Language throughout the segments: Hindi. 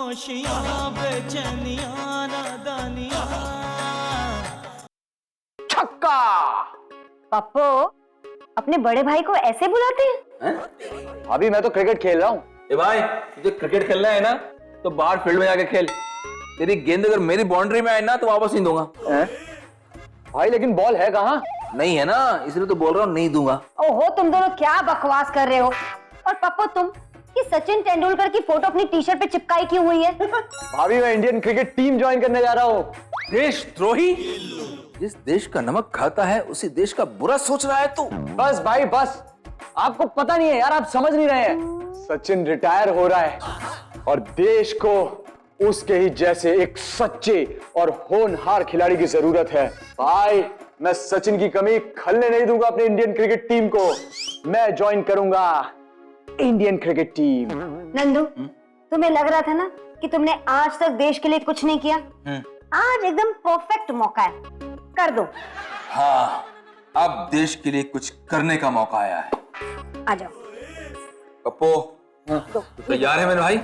खामोशियां बेचैनियां नादानियां। छक्का। पप्पू अपने बड़े भाई को ऐसे बुलाते हैं? अभी मैं तो क्रिकेट खेल रहा हूँ। ए भाई, तुझे क्रिकेट खेलना है ना तो बाहर फील्ड में जाके खेल। तेरी गेंद अगर मेरी बाउंड्री में आए ना तो वापस नहीं दूंगा। भाई लेकिन बॉल है कहाँ? नहीं है ना, इसलिए तो बोल रहा हूँ नहीं दूंगा। ओहो, तुम दोनों क्या बकवास कर रहे हो। और पप्पू तुम, ये सचिन तेंदुलकर की फोटो अपनी टी शर्ट पे चिपकाई क्यों हुई है? भाभी मैं इंडियन क्रिकेट टीम ज्वाइन करने जा रहा हूँ। देशद्रोही, जिस देश का नमक खाता है उसी देश का बुरा सोच रहा है तू। बस भाई बस, आपको पता नहीं है यार, आप समझ नहीं रहे हैं। सचिन रिटायर हो रहा है और देश को उसके ही जैसे एक सच्चे और होनहार खिलाड़ी की जरूरत है। भाई मैं सचिन की कमी खलने नहीं दूंगा अपने इंडियन क्रिकेट टीम को। मैं ज्वाइन करूंगा इंडियन क्रिकेट टीम। नंदू, तुम्हें लग रहा था ना कि तुमने आज तक देश के लिए कुछ नहीं किया? आज एकदम परफेक्ट मौका है, कर दो। हाँ, अब देश के लिए कुछ करने का मौका आया है। आ जाओ। पप्पू, तू तैयार है मेरे भाई?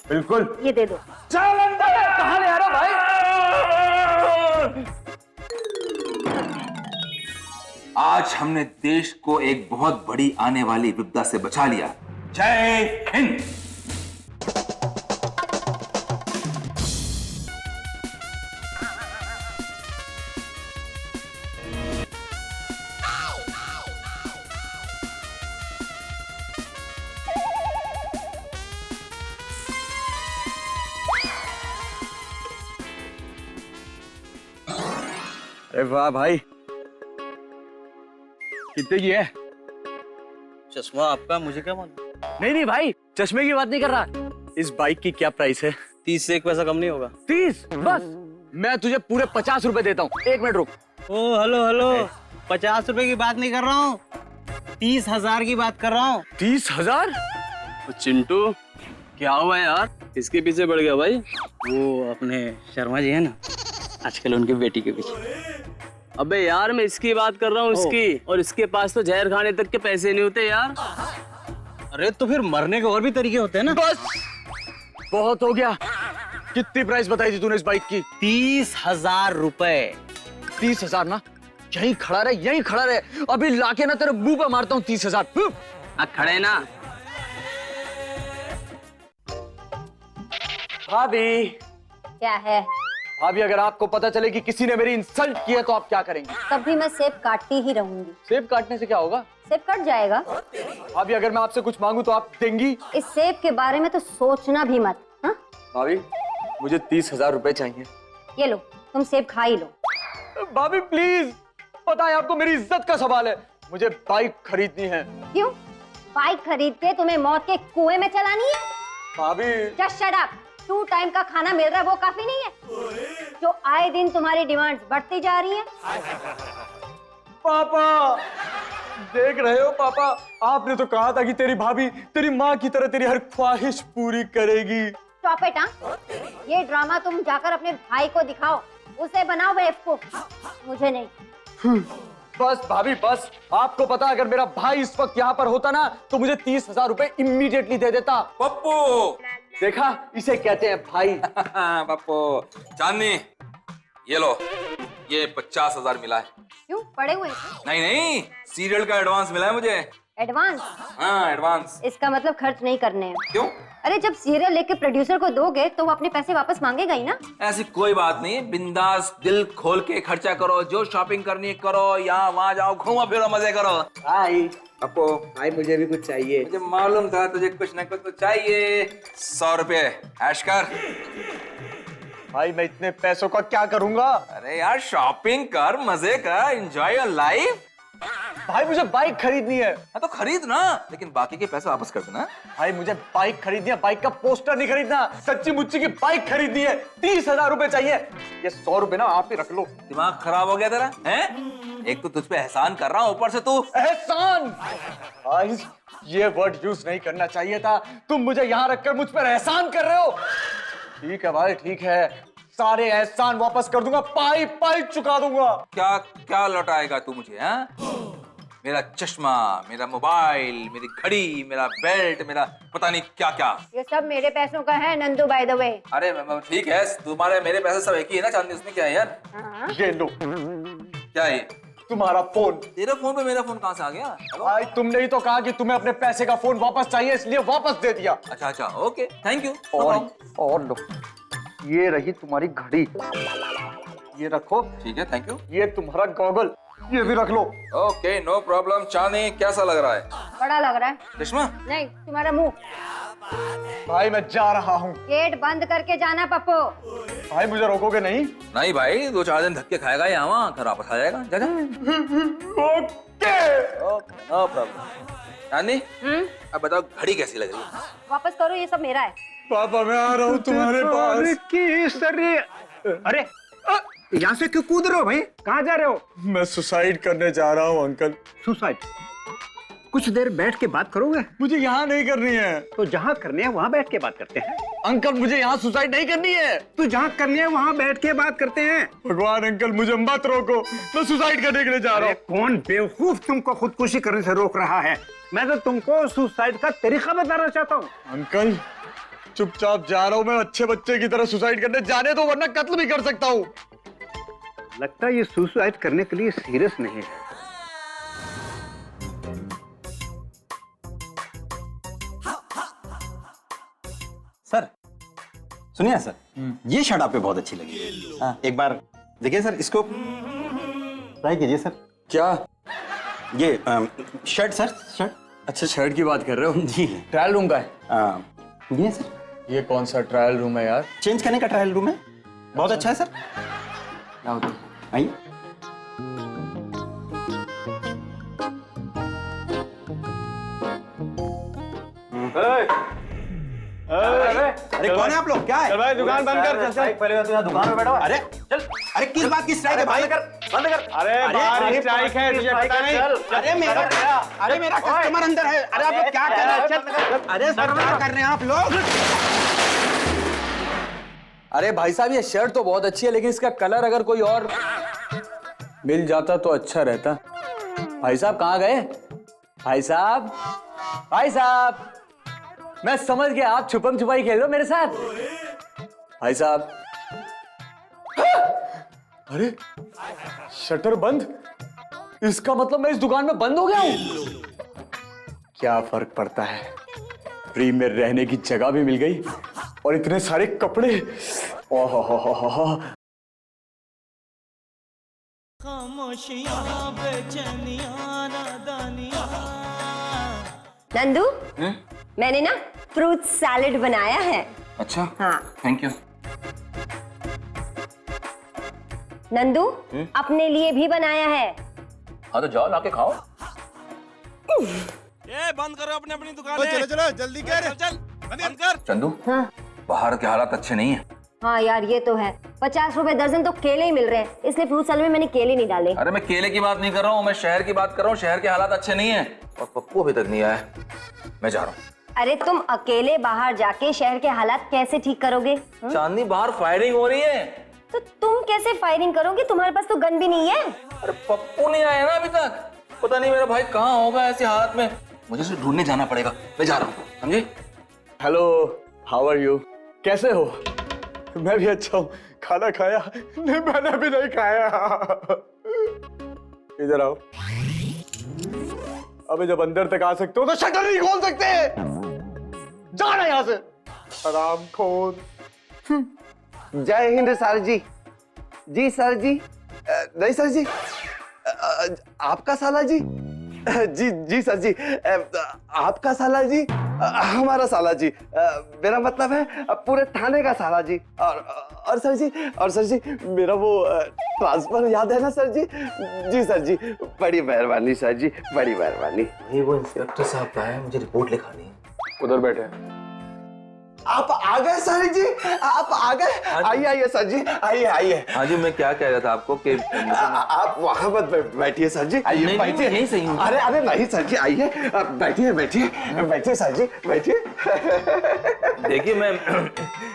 बिल्कुल। ये दे दो। चल अंदर, कहां ले आ रहा भाई? आज हमने देश को एक बहुत बड़ी आने वाली विपदा से बचा लिया। जय हिंद। अरे वाह भाई, कितने की है? चश्मा आपका, मुझे क्या मालूम। नहीं नहीं भाई, चश्मे की बात नहीं कर रहा। इस बाइक की क्या प्राइस है? 30 से 1 पैसा कम नहीं होगा। 30? बस मैं तुझे पूरे 50 रुपए देता हूँ। 1 मिनट रुक। ओ हेलो हेलो, 50 रुपए की बात नहीं कर रहा हूँ, 30,000 की बात कर रहा हूँ। 30,000? चिंटू क्या हुआ यार, किसके पीछे पड़ गया भाई? वो अपने शर्मा जी है ना, आजकल उनकी बेटी के पीछे। अबे यार मैं इसकी बात कर रहा हूँ, इसकी। और इसके पास तो जहर खाने तक के पैसे नहीं होते यार। अरे तो फिर मरने के और भी तरीके होते हैं ना। बस बहुत हो गया। कितनी प्राइस बताई थी तूने इस बाइक की? 30,000 रुपए। 30,000 ना? यहीं खड़ा रहे, यहीं खड़ा रहे, अभी लाके ना तेरे मुंह पे मारता हूँ 30,000। खड़े ना। भाभी, क्या है? भाभी अगर आपको पता चले कि किसी ने मेरी इंसल्ट की है तो आप क्या करेंगे? तब भी मैं सेब काटती ही रहूंगी। सेब काटने से क्या होगा? सेब कट जाएगा। भाभी अगर मैं आपसे कुछ मांगू तो आप देंगी? इस सेब के बारे में तो सोचना भी मत। हाँ? भाभी मुझे 30,000 रुपए चाहिए। ये लो, तुम सेब खा ही लो। भाभी प्लीज, पता है आपको मेरी इज्जत का सवाल है, मुझे बाइक खरीदनी है। क्यों? बाइक खरीद के तुम्हें मौत के कुएं में चलानी है? भाभी जस्ट शट अप। 2 टाइम का खाना मिल रहा है वो काफी नहीं है? जो आए दिन तुम्हारी डिमांड्स बढ़ती जा रही हैं। पापा, देख रहे हो पापा, आपने तो कहा था कि तेरी भाभी तेरी माँ की तरह तेरी हर ख्वाहिश पूरी करेगी। Stop it. हाँ, ये ड्रामा तुम जाकर अपने भाई को दिखाओ, उसे बनाओ बेवकूफ, मुझे नहीं। बस भाभी बस, आपको पता अगर मेरा भाई इस वक्त यहाँ पर होता ना तो मुझे 30,000 रुपए इमीडिएटली दे देता। पप्पू, देखा, इसे कहते हैं भाई। पप्पू चांदनी, ये लो, ये 50,000 मिला है। क्यों, पड़े हुए थे? नहीं नहीं, सीरियल का एडवांस मिला है मुझे। एडवांस? हाँ एडवांस। इसका मतलब खर्च नहीं करने हैं। क्यों? अरे जब सीरियल लेके प्रोड्यूसर को दोगे तो वो अपने पैसे वापस मांगेगा ही ना। ऐसी कोई बात नहीं, बिंदास दिल खोल के खर्चा करो, जो शॉपिंग करनी है करो, यहाँ वहाँ जाओ, घूमो फिरो, मजे करो। भाई पप्पू, भाई मुझे भी कुछ चाहिए। मुझे मालूम था तुझे कुछ ना कुछ तो चाहिए। 100 रुपए ऐश कर। भाई मैं इतने पैसों का क्या करूंगा? अरे यार शॉपिंग कर, मजे कर, एंजॉय योर लाइफ। भाई मुझे बाइक खरीदनी है। हाँ तो खरीद ना, लेकिन बाकी के पैसे वापस कर देना। भाई मुझे बाइक खरीदनी है, बाइक का पोस्टर नहीं खरीदना, सच्ची मुच्ची की बाइक खरीदनी है। 30,000 रुपए चाहिए। ये 100 रुपए ना आप ही रख लो। दिमाग खराब हो गया तेरा हैं? एक तो तुझ पे एहसान कर रहा हूँ, ऊपर से तू एहसान। भाई ये वर्ड यूज नहीं करना चाहिए था, तुम मुझे यहाँ रखकर मुझ पर एहसान कर रहे हो। ठीक है भाई ठीक है, सारे एहसान वापस कर दूंगा, पाई पाई चुका दूंगा। क्या क्या लौटाएगा तू मुझे? हाँ मेरा चश्मा, मेरा मोबाइल, मेरी घड़ी, मेरा बेल्ट, मेरा पता नहीं क्या क्या। ये सब मेरे पैसों का है नंदू, बाय द वे। अरे ठीक है, तुम्हारे मेरे पैसे सब एक ही है ना चांदनी, उसमें क्या है यार? ये लो क्या है? तुम्हारा फोन। तेरा फोन पे मेरा फोन कहाँ से आ गया? भाई तुमने ही तो कहा कि तुम्हें अपने पैसे का फोन वापस चाहिए, इसलिए वापस दे दिया। अच्छा अच्छा, ओके, थैंक यू। और लो, ये रही तुम्हारी घड़ी, ये रखो। ठीक है, थैंक यू। ये तुम्हारा गॉगल, ये भी रख लो। Okay, no problem. चांदनी कैसा लग रहा है? बड़ा लग रहा है। चश्मा? नहीं, तुम्हारा मुंह। भाई मैं जा रहा हूँ। गेट बंद करके जाना पप्पू। भाई मुझे रोकोगे नहीं? नहीं भाई, 2-4 दिन धक्के खाएगा यहाँ वहाँ, घर वापस आ जाएगा। जगह ओके, नो प्रॉब्लम। चांदनी, अब बताओ घड़ी कैसी लग रही है? वापस करो, ये सब मेरा है। पापा मैं आ रहा हूँ तुम्हारे पास। अरे यहाँ से क्यों कूद रहे हो भाई? कहाँ जा रहे हो? मैं सुसाइड करने जा रहा हूँ अंकल। सुसाइड? कुछ देर बैठ के बात करोगे? मुझे यहाँ नहीं करनी है। तो जहाँ करनी है वहाँ बैठ के बात करते हैं। अंकल मुझे यहाँ सुसाइड नहीं करनी है। तो जहाँ करनी है वहाँ बैठ के बात करते हैं। भगवान अंकल मुझे मत रोको, मैं सुसाइड करने के लिए जा रहा अरे कौन बेवकूफ तुमको खुदकुशी करने से रोक रहा है? मैं तो तुमको सुसाइड का तरीका बताना चाहता हूँ। अंकल चुपचाप जा रहा हूँ मैं, अच्छे बच्चे की तरह सुसाइड करने जाने दो, वरना कत्ल भी कर सकता हूँ। लगता है ये सुसाइड करने के लिए सीरियस नहीं है। सर सुनिए सर, ये शर्ट आप पे बहुत अच्छी लगी। हाँ, एक बार देखिए सर, इसको ट्राई कीजिए सर। क्या? ये शर्ट सर, शर्ट। अच्छा शर्ट की बात कर रहे हो? जी। ट्रायल रूम का है? ये सर। ये कौन सा ट्रायल रूम है यार? चेंज करने का ट्रायल रूम है, बहुत अच्छा है सर। आइए। अरे कौन है आप लोग? क्या है? चल भाई दुकान बंद कर। चल पहले तो दुकान में बैठो। अरे चल, अरे किस बात की स्ट्राइक है भाई? बंद कर। अरे बाहर स्ट्राइक है, तुझे पता नहीं? अरे मेरा कस्टमर अंदर है। अरे आप लोग क्या कर रहे हैं? अरे सर क्या कर रहे हैं आप लोग? अरे भाई साहब ये शर्ट तो बहुत अच्छी है, लेकिन इसका कलर अगर कोई और मिल जाता तो अच्छा रहता। भाई साहब कहाँ गए? भाई साहब, भाई साहब, मैं समझ गया आप छुपम छुपाई खेल रहे हो मेरे साथ। भाई साहब, अरे शटर बंद, इसका मतलब मैं इस दुकान में बंद हो गया हूं। क्या फर्क पड़ता है, फ्री में रहने की जगह भी मिल गई और इतने सारे कपड़े। ओहो, नंदू, मैंने ना फ्रूट सैलेड बनाया है। अच्छा, हाँ। Thank you. नंदू, अपने लिए भी बनाया है। हाँ तो जाओ लाके खाओ। ये बंद करो अपनी अपनी दुकान। चलो चलो जल्दी कर, चल बंद कर। चंदू, हाँ बाहर के हालात अच्छे नहीं है। हाँ यार, ये तो है। 50 रुपए दर्जन तो केले ही मिल रहे हैं, इसलिए फ्रूट सैलेड में मैंने केले नहीं डाले। अरे मैं केले की बात नहीं कर रहा हूँ, मैं शहर की बात कर रहा हूँ। शहर के हालात अच्छे नहीं है और पप्पू अभी तक नहीं आया। मैं जा रहा हूँ। अरे तुम अकेले बाहर जाके शहर के हालात कैसे ठीक करोगे? चांदनी, बाहर फायरिंग हो रही है। तो तुम कैसे फायरिंग करोगे? तुम्हारे पास तो गन भी नहीं है। अरे पप्पू नहीं आया ना अभी तक, पता नहीं मेरा भाई कहाँ होगा ऐसे हालत में। मुझे उसे ढूंढने जाना पड़ेगा। मैं जा रहा हूँ, समझे? Hello, how are you? कैसे हो? मैं भी अच्छा हूँ। खाना खाया? नहीं, मैंने भी नहीं खाया। इधर आओ। अबे जब अंदर तक आ सकते हो तो शटर नहीं खोल सकते। जाना यहाँ से, हरामखोर। जय हिंद सर जी। जी सर जी। नहीं सर जी, आपका साला जी। जी जी सर जी, आपका साला जी, हमारा साला जी, मेरा मतलब है पूरे थाने का साला जी। और सर जी मेरा वो ट्रांसफर याद है ना सर जी? जी सर जी, बड़ी मेहरबानी सर जी, बड़ी मेहरबानी। वो इंस्पेक्टर साहब का है, मुझे रिपोर्ट लिखानी है। उधर बैठे। आप आ गए सर जी, आप आ गए। आइए आइए सर जी, आइए आइए। हाँ जी, मैं क्या कह रहा था आपको कि आप वहां मत बैठिए सर जी, आइए बैठिए। यहीं सही हूँ। अरे अरे नहीं सर जी, आइए बैठिए बैठिए बैठिए सर जी, बैठिए। देखिए मैं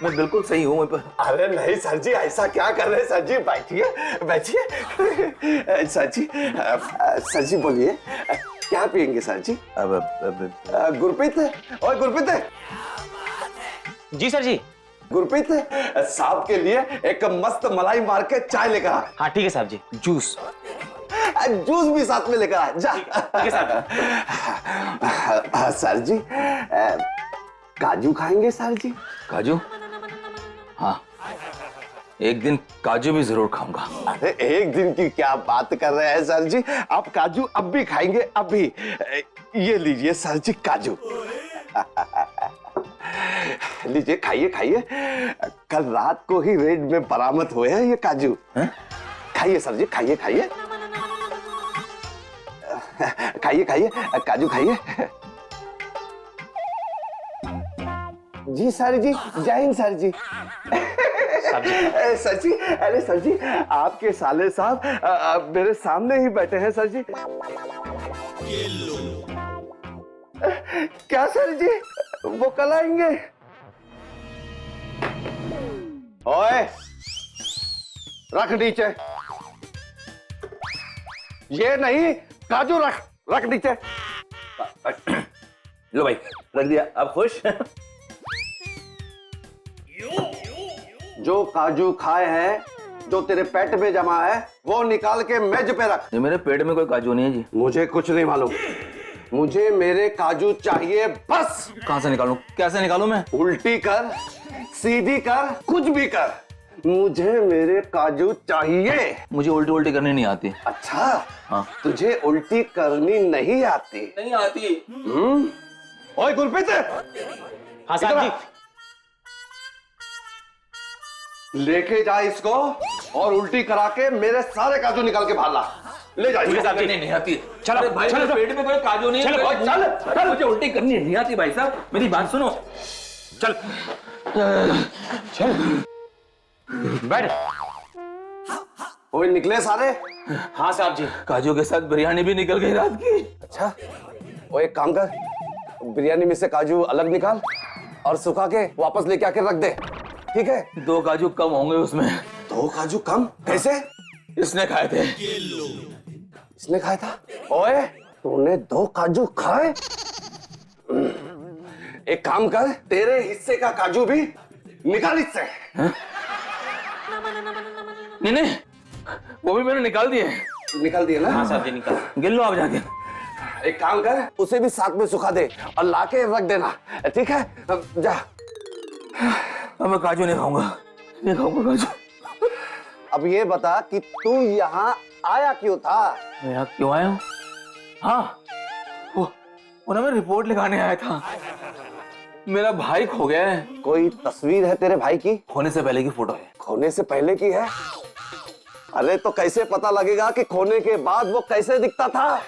बिल्कुल सही हूँ। अरे नहीं सर जी, ऐसा क्या कर रहे हैं सर जी, बैठिए बैठिए। सर जी बोलिए, क्या पियेंगे सर जी? गुरप्रीत, ओए गुरप्रीत। जी सर जी। गुरप्रीत, साहब के लिए एक मस्त मलाई मार के चाय लेकर आ। हाँ ठीक है साहब जी। जूस जूस भी साथ में लेकर आ जा। ठीक है साहब। सर जी, काजू खाएंगे सर जी? काजू? हाँ, एक दिन काजू भी जरूर खाऊंगा। अरे एक दिन की क्या बात कर रहे हैं सर जी, आप काजू अब भी खाएंगे, अभी। ये लीजिए सर जी काजू। लीजिए खाइए खाइए, कल रात को ही रेड में बरामद हुए हैं ये काजू। खाइए सर जी, खाइए खाइए खाइए खाइए, काजू खाइए। जी सर जी, जय हिंद सर जी। सर जी, अरे सर जी, आपके साले साहब मेरे सामने ही बैठे हैं सर जी। क्या सर जी, वो कल आएंगे? ओए, रख नीचे। ये नहीं, काजू रख नीचे। लो भाई, रख दिया। आप खुश? जो काजू खाए हैं, जो तेरे पेट में जमा है, वो निकाल के मेज पे रख। ये मेरे पेट में कोई काजू नहीं है जी। मुझे कुछ नहीं मालूम, मुझे मेरे काजू चाहिए बस। कहां से निकालूं? कैसे निकालूं मैं? उल्टी कर, सीधी कर, कुछ भी कर, मुझे मेरे काजू चाहिए। मुझे उल्टी उल्टी करनी नहीं आती। अच्छा, हाँ। तुझे उल्टी करनी नहीं आती? नहीं आती। ओए गुरप्रीत। हाँ साहब जी। लेके जा इसको और उल्टी करा के मेरे सारे काजू निकाल के बाहर ला। ले जा इसको। साहब जी, नहीं आती। चलो भाई, चलो, पेट में कोई काजू नहीं है। चल, मुझे उल्टी करनी नहीं आती भाई साहब, मेरी बात सुनो। चल बैठ। ओए निकले सारे? हाँ साहब जी। काजू के साथ बिरयानी भी निकल गई रात की। अच्छा, वो एक काम कर, बिरयानी में से काजू अलग निकाल और सुखा के वापस लेके आके रख दे, ठीक है? 2 काजू कम होंगे उसमें। 2 काजू कम? कैसे? इसने खाए थे। इसने खाया था? ओए, तूने 2 काजू खाए? एक काम कर, तेरे हिस्से का काजू भी निकाल इससे। नहीं, वो भी मैंने निकाल दिए। निकाल दिए ना? हाँ साहब जी निकाल। गिन लो आप जाके। एक काम कर, उसे भी साथ में सुखा दे और लाके रख देना, ठीक है? जा। अब मैं काजू नहीं खाऊंगा, नहीं खाऊंगा काजू। अब ये बता कि तू यहाँ आया क्यों था? मैं यहाँ क्यों आया हूँ? हाँ, वो ना मैं रिपोर्ट लिखाने आया था। मेरा भाई खो गया है। कोई तस्वीर है तेरे भाई की? खोने से पहले की फोटो है। खोने से पहले की है? अरे तो कैसे पता लगेगा कि खोने के बाद वो कैसे दिखता था?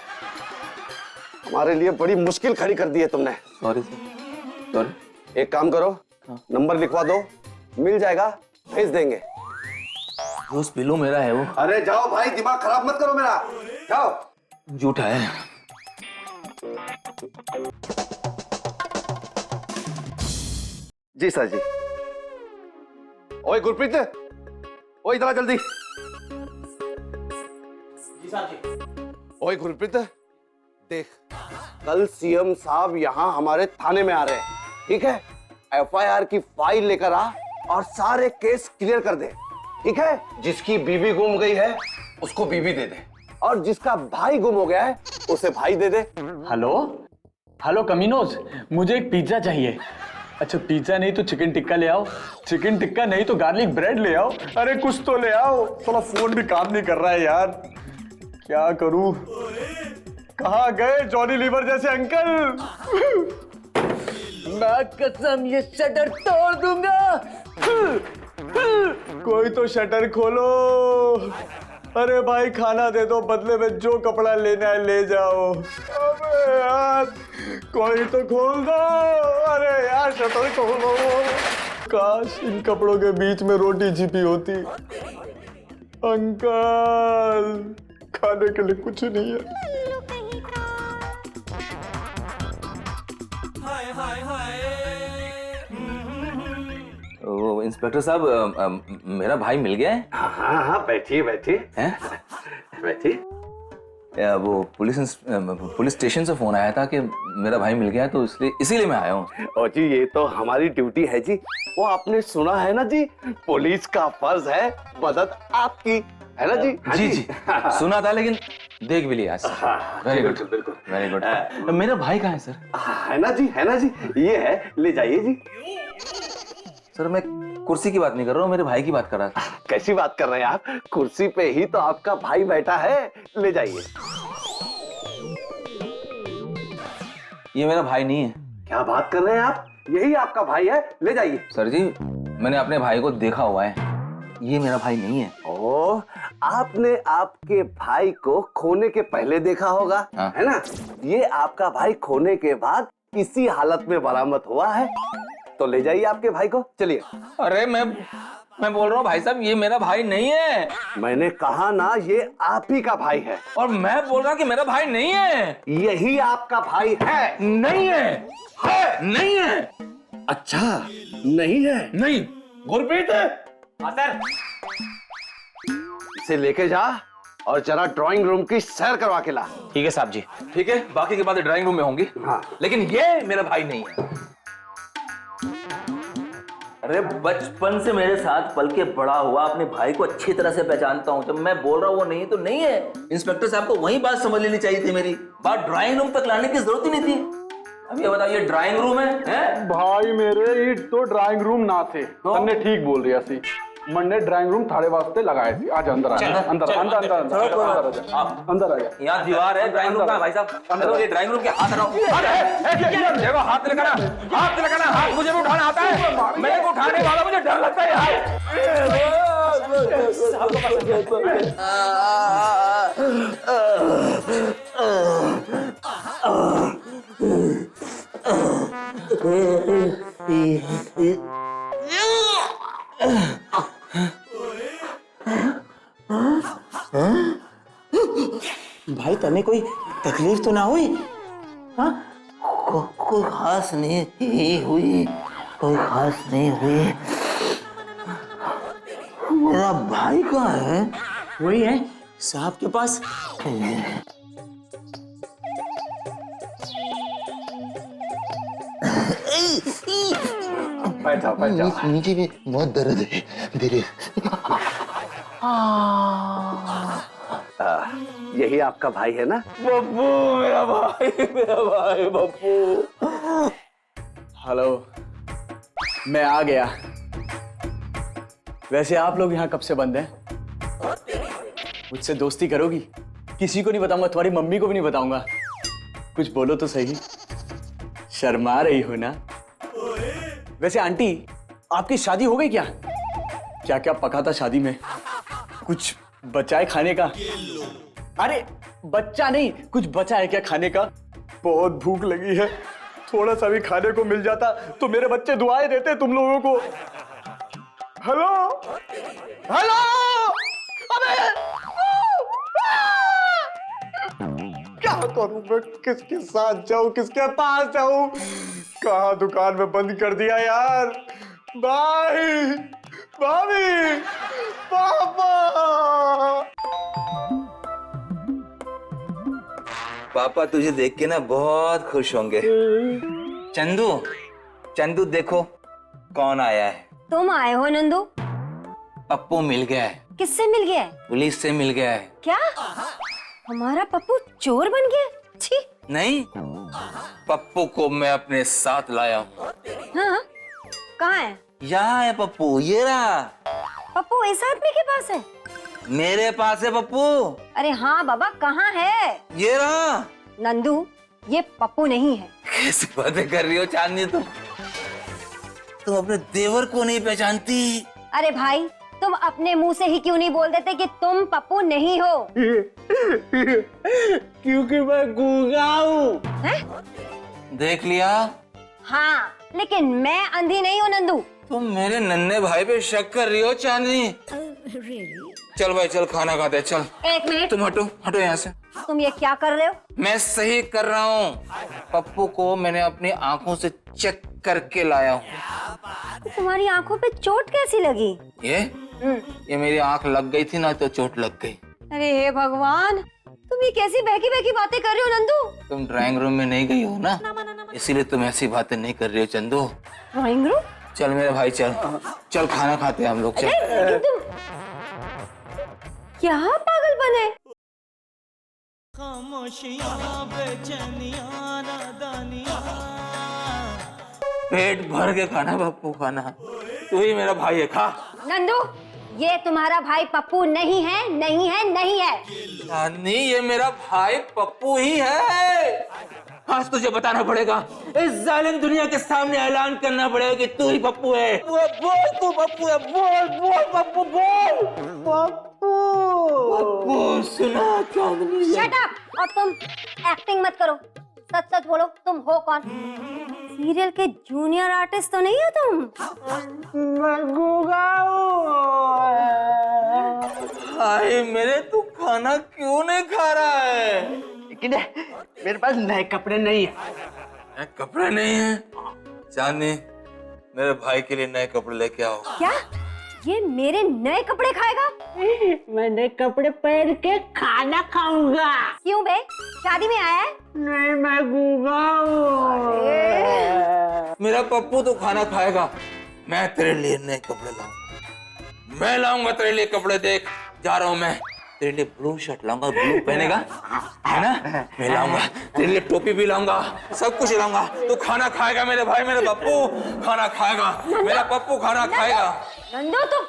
हमारे लिए बड़ी मुश्किल खड़ी कर दी है तुमने। Sorry sorry. एक काम करो, नंबर लिखवा दो, मिल जाएगा, भेज देंगे। दोस्त पिल्लू मेरा है वो। अरे जाओ भाई, दिमाग खराब मत करो मेरा, जाओ। झूठा है। जी सर जी। ओए गुरप्रीत, ओए इधर आ जल्दी। जी साहब जी। ओए गुरप्रीत, देख, कल सीएम साहब यहाँ हमारे थाने में आ रहे हैं, ठीक है? एफआईआर की फाइल लेकर आ और सारे केस क्लियर कर दे, ठीक है? जिसकी बीवी गुम गई है उसको बीवी दे दे, और जिसका भाई गुम हो गया है उसे भाई दे दे। हेलो कमीनोज, मुझे एक पिज्जा चाहिए। अच्छा पिज्जा नहीं तो चिकन टिक्का ले आओ, चिकन टिक्का नहीं तो गार्लिक ब्रेड ले आओ। अरे कुछ तो ले आओ। थोड़ा फोन भी काम नहीं कर रहा है यार, क्या करूं? कहाँ गए जॉनी लीवर जैसे अंकल? मैं कसम ये शटर तोड़ दूंगा। कोई तो शटर खोलो। अरे भाई खाना दे दो, बदले में जो कपड़ा लेना है ले जाओ। अबे यार कोई तो खोल दो। अरे यार शटर खोलो। काश इन कपड़ों के बीच में रोटी छिपी होती। अंकल खाने के लिए कुछ नहीं है। वो इंस्पेक्टर साहब मेरा भाई मिल गया है। हाँ हाँ बैठिए बैठिए हैं? बैठिए। वो पुलिस स्टेशन से फोन आया था कि मेरा भाई मिल गया है, तो इसीलिए मैं आया हूँ। और जी ये तो हमारी ड्यूटी है जी। वो आपने सुना है ना जी, पुलिस का फर्ज है मदद आपकी, है ना जी? जी जी सुना था, लेकिन देख भी लिया। वेरी गुड, बिल्कुल वेरी गुड। मेरा भाई कहाँ है सर? है ना जी, है ना जी, ये है, ले जाइए जी। सर मैं कुर्सी की बात नहीं कर रहा हूँ, मेरे भाई की बात कर रहा था। कैसी बात कर रहे हैं आप? कुर्सी पे ही तो आपका भाई बैठा है, ले जाइए। ये मेरा भाई नहीं है। क्या बात कर रहे हैं आप? यही आपका भाई है, ले जाइए। सर जी मैंने अपने भाई को देखा हुआ है, ये मेरा भाई नहीं है। ओह, आपने आपके भाई को खोने के पहले देखा होगा, हाँ। है ना? ये आपका भाई खोने के बाद इसी हालत में बरामद हुआ है, तो ले जाइए आपके भाई को, चलिए। अरे मैं बोल रहा हूँ भाई साहब, ये मेरा भाई नहीं है। मैंने कहा ना, ये आप ही का भाई है। और मैं बोल रहा हूँ कि मेरा भाई नहीं है। यही आपका भाई है। नहीं है, है नहीं है। अच्छा नहीं है? नहीं, गुरप्रीत है। सर इसे लेके जा और जरा ड्राइंग रूम की सैर करवा के ला। ठीक है साहब जी। ठीक है, बाकी की बातें ड्राइंग रूम में होंगी। हाँ। लेकिन ये मेरा भाई नहीं है। अरे बचपन से मेरे साथ पल के बड़ा हुआ, अपने भाई को अच्छी तरह से पहचानता हूँ। जब मैं बोल रहा हूँ वो नहीं तो नहीं है। इंस्पेक्टर साहब को वही बात समझ लेनी चाहिए थी, मेरी बात ड्राइंग रूम तक लाने की जरूरत ही नहीं थी। अब ये बताओ, ये ड्राइंग रूम है? भाई मेरे ये तो ड्राइंग रूम ना थे। तन्ने ठीक बोल रही सी। मैंने ड्राइंग रूम थाड़े वास्ते लगाए थे। आज अंदर आ जा, अंदर अंदर अंदर अंदर आ जा। यहाँ दीवार है, ड्राइंग रूम का भाई साहब। अंदर ये ड्राइंग रूम के हाथ लगाओ। देखो हाथ लगाना, हाथ लगाना। हाथ मुझे भी उठाना आता है, मेरे को उठाने वाला मुझे डर लगता है यार। भाई तने कोई तकलीफ तो ना हुई? हाँ? कोई खास नहीं हुई, कोई खास नहीं हुई। मेरा भाई कहाँ है? वही है साहब के पास। बैठा बैठा। नीचे भी बहुत दर्द है, धीरे। यही आपका भाई है ना? बब्बू मेरा भाई बब्बू। हेलो, मैं आ गया। वैसे आप लोग यहाँ कब से बंद हैं? मुझसे दोस्ती करोगी? किसी को नहीं बताऊंगा, तुम्हारी मम्मी को भी नहीं बताऊंगा। कुछ बोलो तो सही। शर्मा रही हो ना? वैसे आंटी, आपकी शादी हो गई क्या? क्या क्या पका था शादी में? कुछ बचा है खाने का? अरे बच्चा नहीं, कुछ बचा है क्या खाने का? बहुत भूख लगी है, थोड़ा सा भी खाने को मिल जाता तो मेरे बच्चे दुआएं देते तुम लोगों को। हेलो हेलो, अबे क्या करूं मैं? किसके साथ जाऊं, किसके पास जाऊं? कहाँ दुकान में बंद कर दिया यार। भाई, भाभी, पापा। पापा तुझे देख के ना बहुत खुश होंगे। चंदू, चंदू देखो कौन आया है। तुम आए हो नंदू? पप्पू मिल गया है। किससे मिल गया है? पुलिस से मिल गया है। क्या हमारा पप्पू चोर बन गया? छी। नहीं, पप्पू को मैं अपने साथ लाया हूँ। हाँ, कहाँ है? यहाँ है पप्पू, ये रहा। पप्पू इस आदमी के पास है? मेरे पास है पप्पू। अरे हाँ बाबा, कहाँ है? ये रहा। नंदू, ये पप्पू नहीं है। कैसी बातें कर रही हो चांदनी तुम अपने देवर को नहीं पहचानती? अरे भाई, तुम अपने मुंह से ही क्यों नहीं बोल देते कि तुम पप्पू नहीं हो? क्योंकि मैं गूंगा हूँ। देख लिया? हाँ, लेकिन मैं अंधी नहीं हूँ नंदू। तुम मेरे नन्हे भाई पे शक कर रही हो चांदनी? चल भाई चल, खाना खाते हैं, चल। एक मिनट, तुम हटो हटो यहाँ से। तुम ये क्या कर रहे हो? मैं सही कर रहा हूँ। पप्पू को मैंने अपनी आंखों से चेक करके लाया हूँ। तुम्हारी आंखों पे चोट कैसी लगी? ये मेरी आंख लग गई थी ना तो चोट लग गई। अरे हे भगवान, तुम ये कैसी बहकी बहकी बातें कर रहे हो नंदू? तुम ड्राइंग रूम में नहीं गई हो ना, इसीलिए तुम ऐसी बातें नहीं कर रही हो चंदू। Drawing room? चल मेरे भाई चल, चल खाना खाते हैं हम लोग, चल। लेकिन तुम क्या पागलपन है? पेट भर के खाना पप्पू, खाना। तू ही मेरा भाई है, खा। नंदू, ये तुम्हारा भाई पप्पू नहीं है, नहीं है, नहीं है। चांदनी, ये मेरा भाई पप्पू ही है। आज तुझे बताना पड़ेगा, इस जालिम दुनिया के सामने ऐलान करना पड़ेगा कि तू ही पप्पू है। बोल तू पप्पू है, बोल बोल पप्पू, बोल पप्पू। पप्पू सुना चांदनी। Shut up! और तुम एक्टिंग मत करो, सच सच बोलो, तुम हो कौन? सीरियल के जूनियर आर्टिस्ट तो नहीं हो तुम? भाई मेरे, तू खाना क्यों नहीं खा रहा है? लेकिन मेरे पास नए कपड़े नहीं है। नए कपड़े नहीं है? चांदनी, मेरे भाई के लिए नए कपड़े लेके आओ। क्या? ये मेरे नए कपड़े खाएगा? मैं नए कपड़े पहन के खाना खाऊंगा। क्यों बे? शादी में आया है? नहीं, मैं गूंगा हूँ। मेरा पप्पू तो खाना खाएगा, मैं तेरे लिए नए कपड़े लाऊंगा। मैं लाऊंगा तेरे लिए कपड़े, देख जा रहा हूँ मैं। तेरे लिए ब्लू शर्ट लाऊंगा, ब्लू पहनेगा है ना? मैं लाऊंगा तेरे लिए टोपी भी लाऊंगा, सब कुछ लाऊंगा। तू खाना खाएगा मेरे भाई, मेरा पप्पू खाना खाएगा, मेरा पप्पू खाना खाएगा। नंदू तुम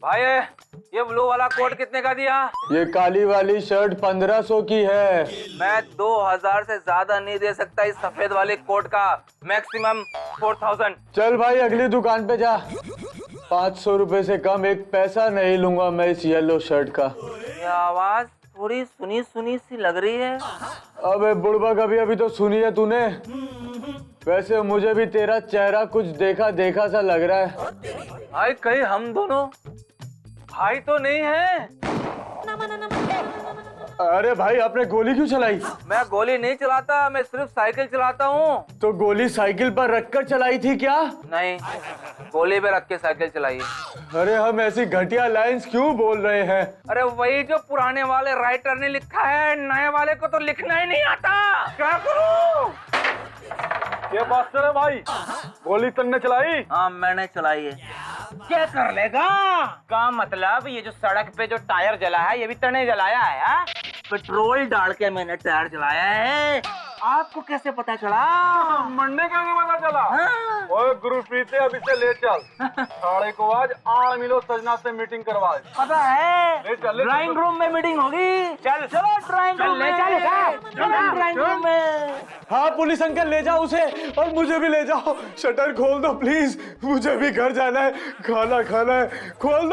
भाई, ये ब्लू वाला कोट कितने का दिया? ये काली वाली शर्ट 1500 की है। मैं 2000 से ज्यादा नहीं दे सकता इस सफेद वाले कोट का, मैक्सिमम 4000। चल भाई अगली दुकान पे जा। 500 रुपए से कम एक पैसा नहीं लूंगा मैं इस येलो शर्ट का। ये आवाज थोड़ी सुनी सुनी सी लग रही है। अबे बुढ़बा, कभी अभी तो सुनी है तूने? वैसे मुझे भी तेरा चेहरा कुछ देखा देखा सा लग रहा है। भाई कहीं हम दोनों भाई तो नहीं है? अरे भाई, आपने गोली क्यों चलाई? मैं गोली नहीं चलाता, मैं सिर्फ साइकिल चलाता हूँ। तो गोली साइकिल पर रखकर चलाई थी क्या? नहीं, गोली पे रख के साइकिल चलाई है। अरे हम ऐसी घटिया लाइंस क्यों बोल रहे हैं? अरे वही जो पुराने वाले राइटर ने लिखा है, नए वाले को तो लिखना ही नहीं आता। क्या करूँ? ये बात है भाई, गोली तुमने चलाई? हाँ मैंने चलाई है। क्या कर लेगा? का मतलब ये जो सड़क पे जो टायर जला है, ये भी तने जलाया है? हा? पेट्रोल डाल के मैंने टायर चलाया है। आपको कैसे पता चला? मरने का नहीं पता चला? हाँ। ओए गुरुप्रीत, अब इसे ले चल। साढ़े को आज 8 मिलो सजना से मीटिंग करवा। पता है, ले चल, ड्राइंग रूम में मीटिंग होगी। चल चलो ड्राइंग रूम में, ड्राइंग रूम में। हाँ पुलिस अंकल, ले जाओ उसे और मुझे भी ले जाओ। शटर खोल दो प्लीज, मुझे भी घर जाना है, खाना खाना है। खोल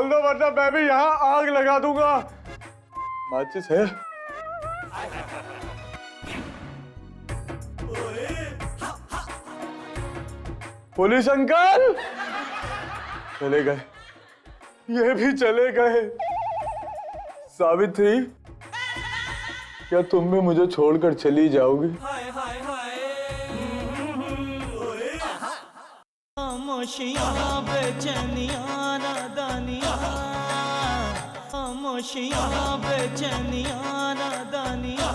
दो वरना मैं भी यहाँ आग लगा दूंगा। माचिस है? पुलिस अंकल चले गए, ये भी चले गए। सावित्री, क्या तुम भी मुझे छोड़कर चली जाओगी? खामोशियां बेचैनियां नादानियां, खामोशियां बेचैनियां नादानियां।